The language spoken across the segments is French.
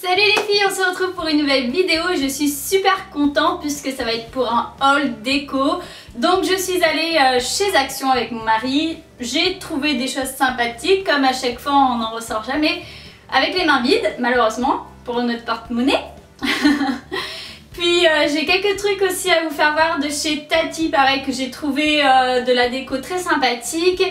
Salut les filles, on se retrouve pour une nouvelle vidéo et je suis super contente puisque ça va être pour un haul déco. Donc je suis allée chez Action avec mon mari, j'ai trouvé des choses sympathiques, comme à chaque fois on n'en ressort jamais avec les mains vides malheureusement pour notre porte-monnaie. Puis j'ai quelques trucs aussi à vous faire voir de chez Tati, pareil que j'ai trouvé de la déco très sympathique.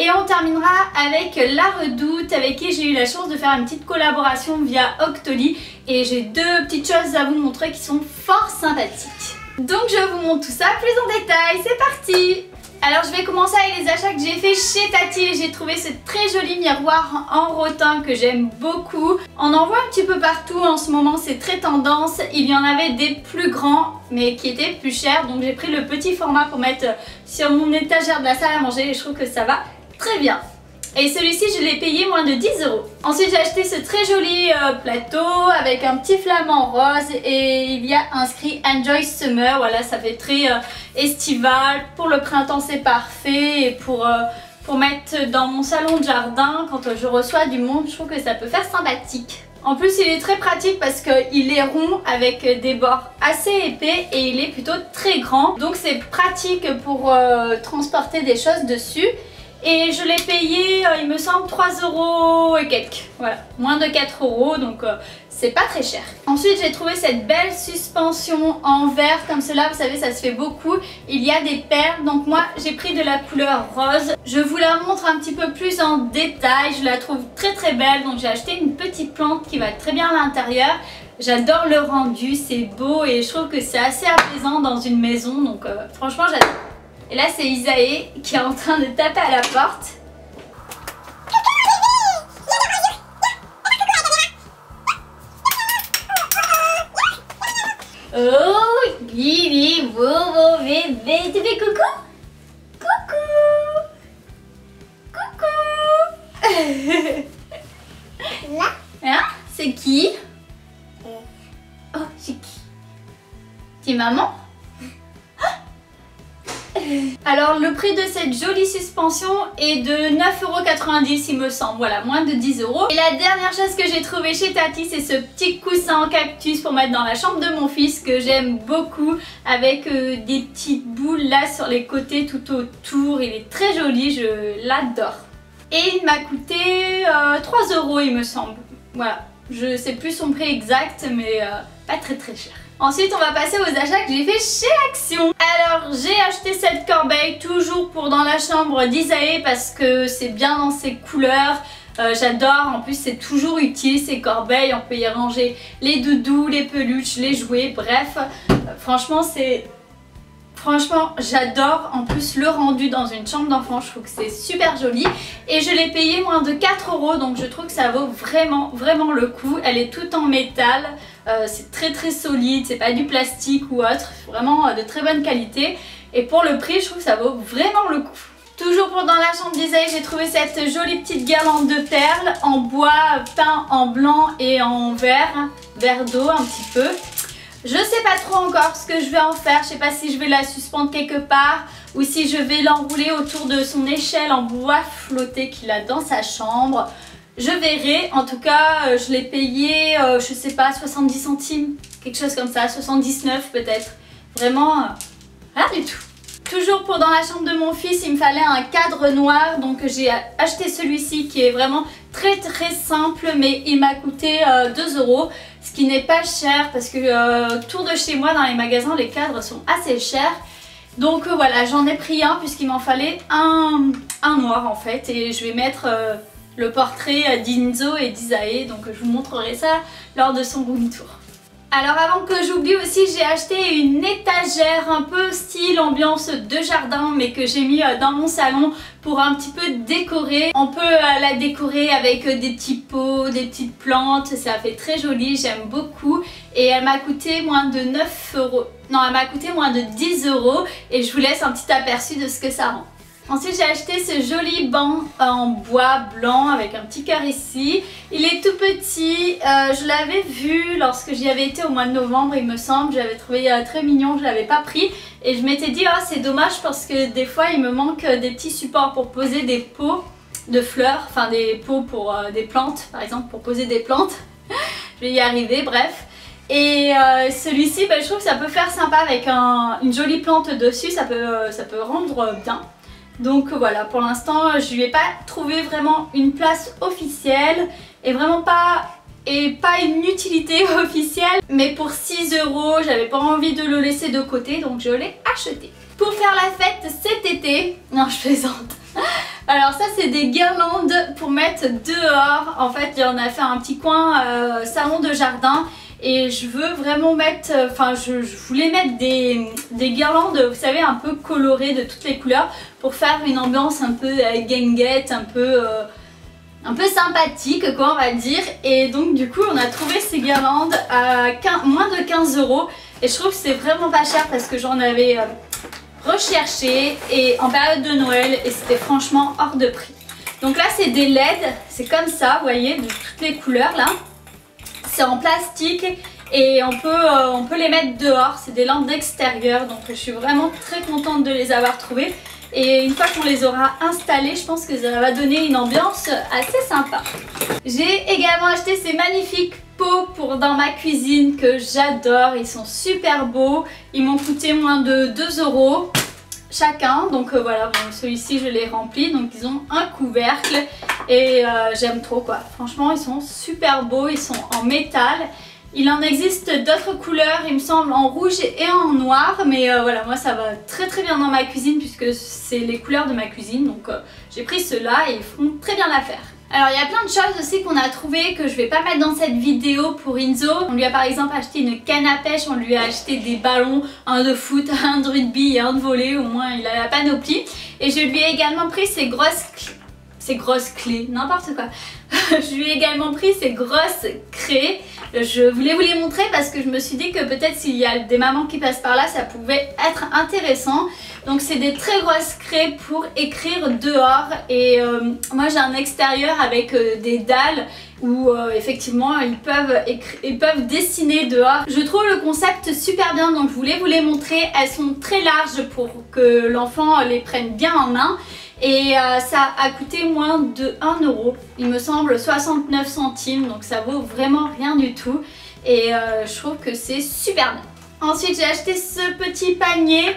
Et on terminera avec La Redoute avec qui j'ai eu la chance de faire une petite collaboration via Octoly. Et j'ai deux petites choses à vous montrer qui sont fort sympathiques. Donc je vous montre tout ça plus en détail, c'est parti! Alors je vais commencer avec les achats que j'ai fait chez Tati et j'ai trouvé ce très joli miroir en rotin que j'aime beaucoup. On en voit un petit peu partout en ce moment, c'est très tendance. Il y en avait des plus grands mais qui étaient plus chers, donc j'ai pris le petit format pour mettre sur mon étagère de la salle à manger et je trouve que ça va très bien. Et celui-ci je l'ai payé moins de 10 €. Ensuite j'ai acheté ce très joli plateau avec un petit flamant rose et il y a inscrit Enjoy Summer. Voilà, ça fait très estival. Pour le printemps c'est parfait et pour mettre dans mon salon de jardin quand je reçois du monde, je trouve que ça peut faire sympathique. En plus il est très pratique parce qu'il est rond avec des bords assez épais et il est plutôt très grand. Donc c'est pratique pour transporter des choses dessus. Et je l'ai payé, il me semble, 3 € et quelques. Voilà, moins de 4 € donc c'est pas très cher. Ensuite j'ai trouvé cette belle suspension en verre comme cela, vous savez ça se fait beaucoup. Il y a des perles, donc moi j'ai pris de la couleur rose. Je vous la montre un petit peu plus en détail, je la trouve très très belle. Donc j'ai acheté une petite plante qui va très bien à l'intérieur. J'adore le rendu, c'est beau et je trouve que c'est assez apaisant dans une maison. Donc franchement j'adore. Et là c'est Isaïe qui est en train de taper à la porte. Oh, Bibi, bobo, bébé, tu fais coucou? Coucou! Coucou! Là? Hein? C'est qui? Oh, c'est qui? C'est maman? Alors le prix de cette jolie suspension est de 9,90 € il me semble, voilà, moins de 10 €. Et la dernière chose que j'ai trouvé chez Tati, c'est ce petit coussin en cactus pour mettre dans la chambre de mon fils que j'aime beaucoup avec des petites boules là sur les côtés tout autour. Il est très joli, je l'adore. Et il m'a coûté 3 € il me semble, voilà. Je sais plus son prix exact mais pas très cher. Ensuite on va passer aux achats que j'ai fait chez Action. Alors j'ai acheté cette corbeille toujours pour dans la chambre d'Isaïe parce que c'est bien dans ses couleurs. J'adore, en plus c'est toujours utile ces corbeilles, on peut y ranger les doudous, les peluches, les jouets, bref. Franchement j'adore, en plus le rendu dans une chambre d'enfant, je trouve que c'est super joli. Et je l'ai payé moins de 4 € donc je trouve que ça vaut vraiment le coup. Elle est toute en métal, c'est très solide, c'est pas du plastique ou autre, vraiment de très bonne qualité. Et pour le prix je trouve que ça vaut vraiment le coup. Toujours pour dans la chambre d'Isaïe, j'ai trouvé cette jolie petite guirlande de perles en bois peint en blanc et en vert d'eau un petit peu. Je sais pas trop encore ce que je vais en faire, je sais pas si je vais la suspendre quelque part ou si je vais l'enrouler autour de son échelle en bois flotté qu'il a dans sa chambre. Je verrai, en tout cas je l'ai payé, je sais pas, 70 centimes, quelque chose comme ça, 79 peut-être. Vraiment, rien du tout. Toujours pour dans la chambre de mon fils, il me fallait un cadre noir, donc j'ai acheté celui-ci qui est vraiment très simple, mais il m'a coûté 2 €, ce qui n'est pas cher parce que autour de chez moi dans les magasins les cadres sont assez chers. Donc voilà, j'en ai pris un puisqu'il m'en fallait un noir en fait, et je vais mettre le portrait d'Inzo et d'Isaïe, donc je vous montrerai ça lors de son room tour. Alors avant que j'oublie aussi, j'ai acheté une étagère un peu style ambiance de jardin mais que j'ai mis dans mon salon pour un petit peu décorer. On peut la décorer avec des petits pots, des petites plantes, ça fait très joli, j'aime beaucoup. Et elle m'a coûté moins de 9 €, non elle m'a coûté moins de 10 € et je vous laisse un petit aperçu de ce que ça rend. Ensuite j'ai acheté ce joli banc en bois blanc avec un petit cœur ici. Il est tout petit, je l'avais vu lorsque j'y avais été au mois de novembre il me semble. J'avais trouvé très mignon, je ne l'avais pas pris. Et je m'étais dit oh, c'est dommage parce que des fois il me manque des petits supports pour poser des pots de fleurs. Enfin des pots pour des plantes par exemple, pour poser des plantes. je vais y arriver, bref. Et celui-ci, je trouve que ça peut faire sympa avec une jolie plante dessus, ça peut rendre bien. Donc voilà, pour l'instant je lui ai pas trouvé vraiment une place officielle et vraiment pas une utilité officielle. Mais pour 6 €, j'avais pas envie de le laisser de côté, donc je l'ai acheté. Pour faire la fête cet été, non je plaisante. Alors ça c'est des guirlandes pour mettre dehors. En fait on a fait un petit coin salon de jardin. Et je veux vraiment mettre, je voulais mettre des guirlandes, vous savez, un peu colorées de toutes les couleurs pour faire une ambiance un peu guinguette, un peu sympathique quoi on va dire. Et donc du coup on a trouvé ces guirlandes à moins de 15 € et je trouve que c'est vraiment pas cher parce que j'en avais recherché et en période de Noël et c'était franchement hors de prix. Donc là c'est des LED, c'est comme ça, vous voyez, de toutes les couleurs là. C'est en plastique et on peut les mettre dehors, c'est des lampes d'extérieur donc je suis vraiment très contente de les avoir trouvées et une fois qu'on les aura installées je pense que ça va donner une ambiance assez sympa. J'ai également acheté ces magnifiques pots pour dans ma cuisine que j'adore, ils sont super beaux, ils m'ont coûté moins de 2 € chacun, donc voilà, bon, celui-ci je l'ai rempli, donc ils ont un couvercle et j'aime trop quoi, franchement ils sont super beaux, ils sont en métal. Il en existe d'autres couleurs, il me semble en rouge et en noir, mais voilà, moi ça va très très bien dans ma cuisine puisque c'est les couleurs de ma cuisine, donc j'ai pris ceux-là et ils font très bien l'affaire. Alors il y a plein de choses aussi qu'on a trouvé que je vais pas mettre dans cette vidéo pour Enzo. On lui a par exemple acheté une canne à pêche, on lui a acheté des ballons, un de foot, un de rugby et un de volley, au moins il a la panoplie. Et je lui ai également pris ces grosses clés, n'importe quoi. Je lui ai également pris ces grosses craies. Je voulais vous les montrer parce que je me suis dit que peut-être s'il y a des mamans qui passent par là, ça pouvait être intéressant. Donc c'est des très grosses craies pour écrire dehors et moi j'ai un extérieur avec des dalles où effectivement ils peuvent dessiner dehors. Je trouve le concept super bien donc je voulais vous les montrer. Elles sont très larges pour que l'enfant les prenne bien en main. Et ça a coûté moins de 1 €, il me semble 69 centimes, donc ça vaut vraiment rien du tout. Et je trouve que c'est super bien. Ensuite j'ai acheté ce petit panier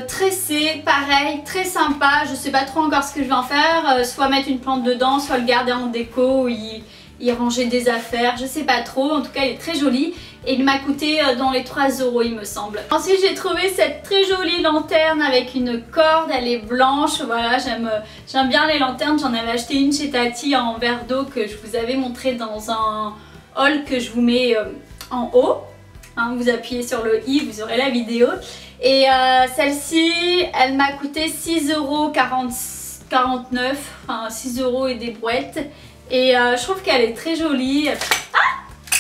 tressé, pareil, très sympa. Je sais pas trop encore ce que je vais en faire, soit mettre une plante dedans, soit le garder en déco, y ranger des affaires, je sais pas trop. En tout cas il est très joli. Et il m'a coûté dans les 3 € il me semble. Ensuite j'ai trouvé cette très jolie lanterne avec une corde, elle est blanche, voilà, j'aime bien les lanternes. J'en avais acheté une chez Tati en verre d'eau que je vous avais montré dans un haul que je vous mets en haut. Hein, vous appuyez sur le i, vous aurez la vidéo. Et celle-ci, elle m'a coûté 6,49 €, enfin 6 € et des brouettes. Et je trouve qu'elle est très jolie. Ah,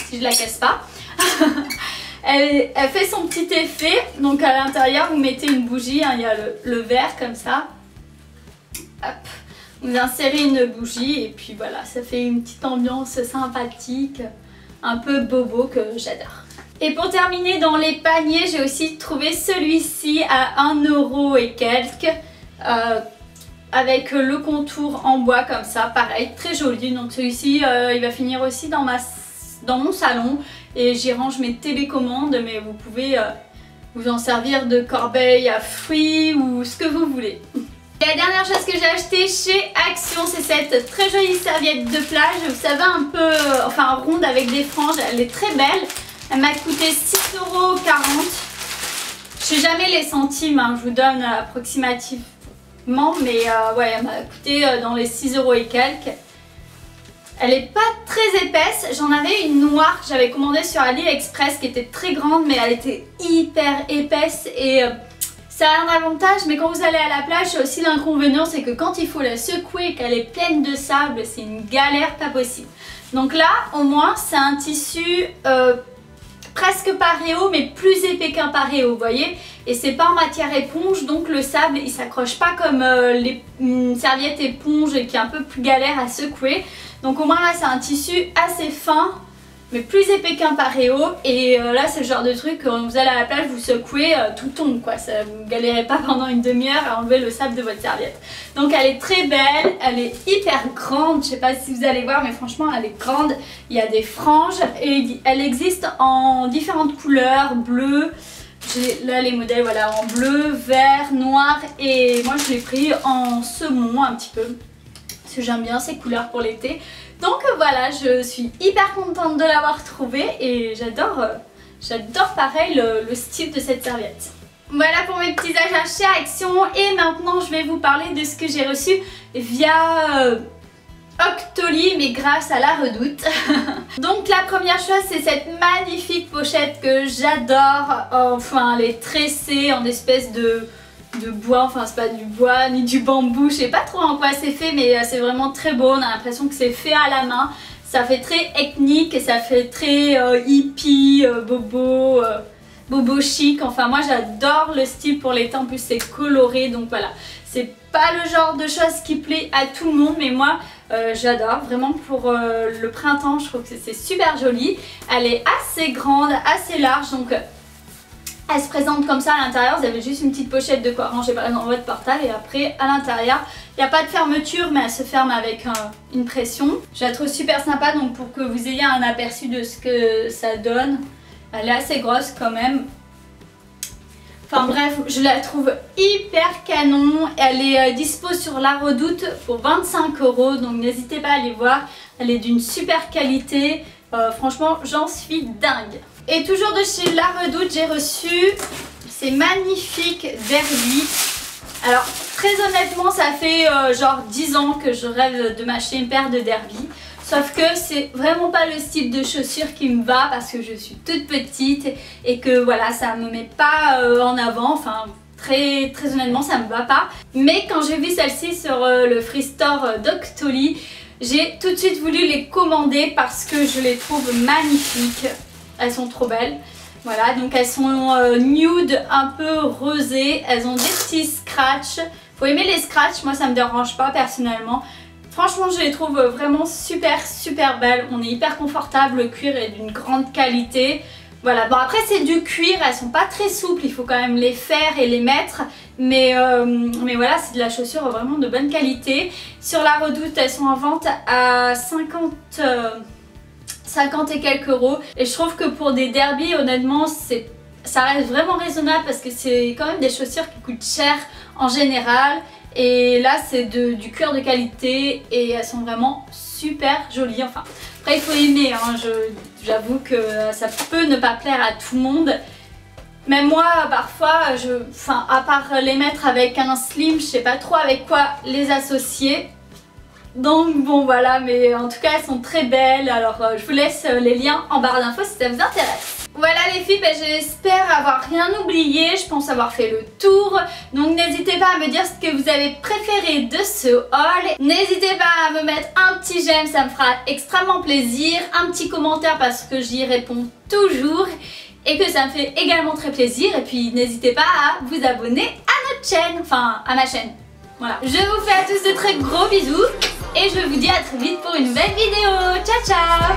si je la casse pas. Elle fait son petit effet, donc à l'intérieur vous mettez une bougie, hein, il y a le verre comme ça. Hop. Vous insérez une bougie et puis voilà, ça fait une petite ambiance sympathique, un peu bobo que j'adore. Et pour terminer dans les paniers, j'ai aussi trouvé celui-ci à 1 € et quelques. Avec le contour en bois comme ça, pareil, très joli. Donc celui-ci, il va finir aussi dans mon salon et j'y range mes télécommandes, mais vous pouvez vous en servir de corbeille à fruits ou ce que vous voulez. Et la dernière chose que j'ai acheté chez Action, c'est cette très jolie serviette de plage, vous savez, un peu, enfin ronde avec des franges, elle est très belle. Elle m'a coûté 6,40 €. Je sais jamais les centimes, hein, je vous donne approximativement, mais ouais, elle m'a coûté dans les 6 € et quelques. Elle est pas très épaisse, j'en avais une noire que j'avais commandée sur AliExpress qui était très grande mais elle était hyper épaisse et ça a un avantage, mais quand vous allez à la plage c'est aussi l'inconvénient, c'est que quand il faut la secouer et qu'elle est pleine de sable, c'est une galère pas possible. Donc là au moins c'est un tissu presque paréo mais plus épais qu'un paréo, vous voyez, et c'est pas en matière éponge donc le sable il s'accroche pas comme une serviette éponge qui est un peu plus galère à secouer. Donc au moins là c'est un tissu assez fin, mais plus épais qu'un paréo. Et là c'est le genre de truc quand vous allez à la plage, vous secouez, tout tombe quoi. Ça, vous galérez pas pendant une demi-heure à enlever le sable de votre serviette. Donc elle est très belle, elle est hyper grande, je sais pas si vous allez voir mais franchement elle est grande. Il y a des franges et elle existe en différentes couleurs, bleu. J'ai là les modèles voilà en bleu, vert, noir et moi je l'ai pris en saumon un petit peu. Parce que j'aime bien ces couleurs pour l'été. Donc voilà, je suis hyper contente de l'avoir trouvé et j'adore pareil le style de cette serviette. Voilà pour mes petits achats chez Action et maintenant je vais vous parler de ce que j'ai reçu via Octoly mais grâce à la Redoute. Donc la première chose c'est cette magnifique pochette que j'adore. Enfin elle est tressée en espèce de bois, enfin c'est pas du bois ni du bambou, je sais pas trop en quoi c'est fait mais c'est vraiment très beau, on a l'impression que c'est fait à la main, ça fait très ethnique et ça fait très hippie, bobo chic, enfin moi j'adore le style pour l'été, en plus c'est coloré donc voilà, c'est pas le genre de choses qui plaît à tout le monde mais moi j'adore vraiment pour le printemps, je trouve que c'est super joli, elle est assez grande, assez large donc elle se présente comme ça à l'intérieur, vous avez juste une petite pochette de quoi ranger par exemple votre portable et après à l'intérieur, il n'y a pas de fermeture mais elle se ferme avec une pression. Je la trouve super sympa donc pour que vous ayez un aperçu de ce que ça donne. Elle est assez grosse quand même. Enfin bref, je la trouve hyper canon. Elle est dispo sur la Redoute pour 25 € donc n'hésitez pas à aller voir. Elle est d'une super qualité. Franchement, j'en suis dingue. Et toujours de chez la Redoute, j'ai reçu ces magnifiques derbies. Alors, très honnêtement, ça fait genre 10 ans que je rêve de m'acheter une paire de derbies. Sauf que c'est vraiment pas le style de chaussures qui me va parce que je suis toute petite et que voilà, ça me met pas en avant. Enfin, très honnêtement, ça me va pas. Mais quand j'ai vu celle-ci sur le Free Store d'Octoly, j'ai tout de suite voulu les commander parce que je les trouve magnifiques. Elles sont trop belles. Voilà, donc elles sont nude, un peu rosées. Elles ont des petits scratchs. Faut aimer les scratchs, moi ça me dérange pas personnellement. Franchement, je les trouve vraiment super belles. On est hyper confortable, le cuir est d'une grande qualité. Voilà, bon après c'est du cuir, elles sont pas très souples, il faut quand même les faire et les mettre. Mais voilà, c'est de la chaussure vraiment de bonne qualité. Sur la Redoute, elles sont en vente à 50 et quelques euros. Et je trouve que pour des derbies, honnêtement, ça reste vraiment raisonnable parce que c'est quand même des chaussures qui coûtent cher en général. Et là, c'est du cuir de qualité et elles sont vraiment super jolies. Enfin, après, il faut aimer, hein. J'avoue que ça peut ne pas plaire à tout le monde. Même moi, parfois, à part les mettre avec un slim, je sais pas trop avec quoi les associer. Donc bon voilà, mais en tout cas elles sont très belles. Alors je vous laisse les liens en barre d'infos si ça vous intéresse. Voilà les filles, j'espère avoir rien oublié, je pense avoir fait le tour. Donc n'hésitez pas à me dire ce que vous avez préféré de ce haul. N'hésitez pas à me mettre un petit j'aime, ça me fera extrêmement plaisir. Un petit commentaire parce que j'y réponds toujours et que ça me fait également très plaisir. Et puis n'hésitez pas à vous abonner à notre chaîne, enfin à ma chaîne. Voilà, je vous fais à tous de très gros bisous et je vous dis à très vite pour une nouvelle vidéo. Ciao ciao.